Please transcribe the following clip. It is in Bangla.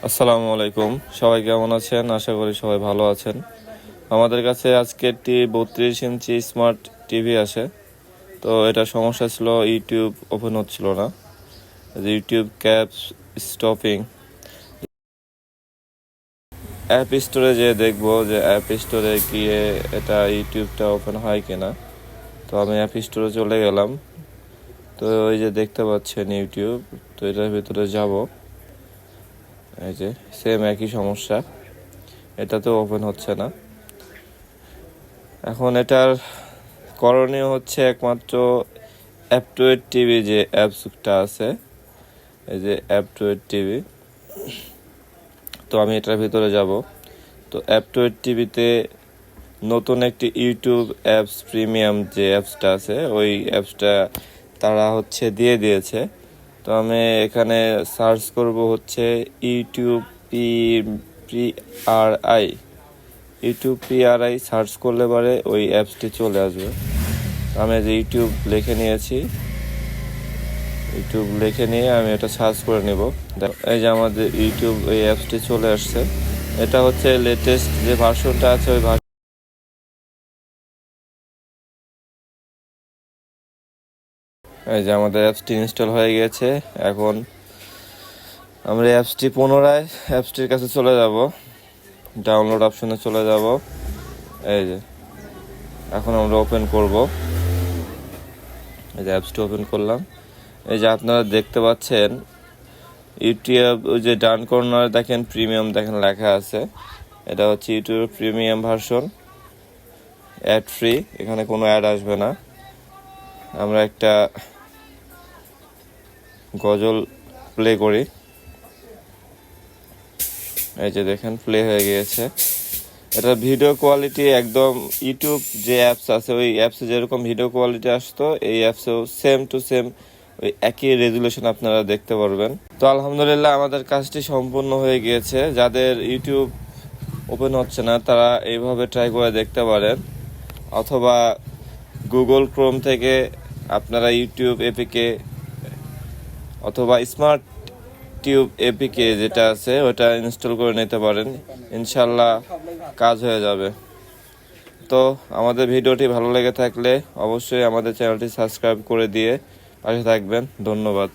আসসালামু আলাইকুম, সবাই কেমন আছেন? আশা করি সবাই ভালো আছেন। আমাদের কাছে আজকে একটি 32 ইঞ্চি স্মার্ট টিভি আসে। তো এটা সমস্যা ছিল, ইউটিউব ওপেন হচ্ছিল না। YouTube caps stopping. অ্যাপ স্টোরে যেয়ে দেখবো যে অ্যাপ স্টোরে গিয়ে এটা ইউটিউবটা ওপেন হয় কিনা। তো আমি অ্যাপ স্টোরে চলে গেলাম। তো ওই যে দেখতে পাচ্ছেন ইউটিউব, তো এটার ভিতরে যাব। এই যে সেম একই সমস্যা, এটাতেও ওপেন হচ্ছে না। এখন এটার করণীয় হচ্ছে একমাত্র অ্যাপ2এড টিভি যে অ্যাপসটা আছে, এই যে অ্যাপ2এড টিভি। তো আমি এটার ভিতরে যাব। তো অ্যাপ2এড টিভিতে নতুন একটি ইউটিউব অ্যাপস প্রিমিয়াম যে অ্যাপসটা আছে, ওই অ্যাপসটা তারা দিয়ে দিয়েছে। তো আমি এখানে সার্চ করব হচ্ছে YouTube PRI. YouTube PRI search করলে পরে ওই অ্যাপসটি চলে আসবে। আমি যে ইউটিউব লিখে নিয়েছি, ইউটিউব লিখে নিয়ে আমি এটা সার্চ করে নেব। এই যে আমাদের ইউটিউব এই অ্যাপসটি চলে আসছে। এটা হচ্ছে লেটেস্ট যে ভার্সনটা আছে, ওই এই যে আমাদের অ্যাপসটি ইনস্টল হয়ে গিয়েছে। এখন আমরা অ্যাপসটি পুনরায় অ্যাপসটির কাছে চলে যাব, ডাউনলোড অপশনে চলে যাব। এই যে এখন আমরা ওপেন করব। এই যে অ্যাপসটি ওপেন করলাম। এই যে আপনারা দেখতে পাচ্ছেন ইউটিউব, ওই যে ডান কর্নারে দেখেন প্রিমিয়াম দেখেন লেখা আছে। এটা হচ্ছে YouTube premium version, add free, এখানে কোনো অ্যাড আসবে না। আমরা একটা গজল প্লে করি। এই যে দেখেন প্লে হয়ে গিয়েছে। এটা ভিডিও কোয়ালিটি একদম ইউটিউব যে অ্যাপস আছে ওই অ্যাপসে যেরকম ভিডিও কোয়ালিটি আসতো, এই অ্যাপসেও সেম টু সেম ওই একই রেজুলেশন আপনারা দেখতে পারবেন। তো আলহামদুলিল্লাহ আমাদের কাজটি সম্পূর্ণ হয়ে গিয়েছে। যাদের ইউটিউব ওপেন হচ্ছে না তারা এইভাবে ট্রাই করে দেখতে পারেন, অথবা গুগল ক্রোম থেকে আপনারা ইউটিউব এপিকে অথবা স্মার্ট টিউব এপিকে যেটা আছে ওটা ইনস্টল করে নিতে পারেন। ইনশাল্লাহ কাজ হয়ে যাবে। তো আমাদের ভিডিওটি ভালো লেগে থাকলে অবশ্যই আমাদের চ্যানেলটি সাবস্ক্রাইব করে দিয়ে পাশে থাকবেন। ধন্যবাদ।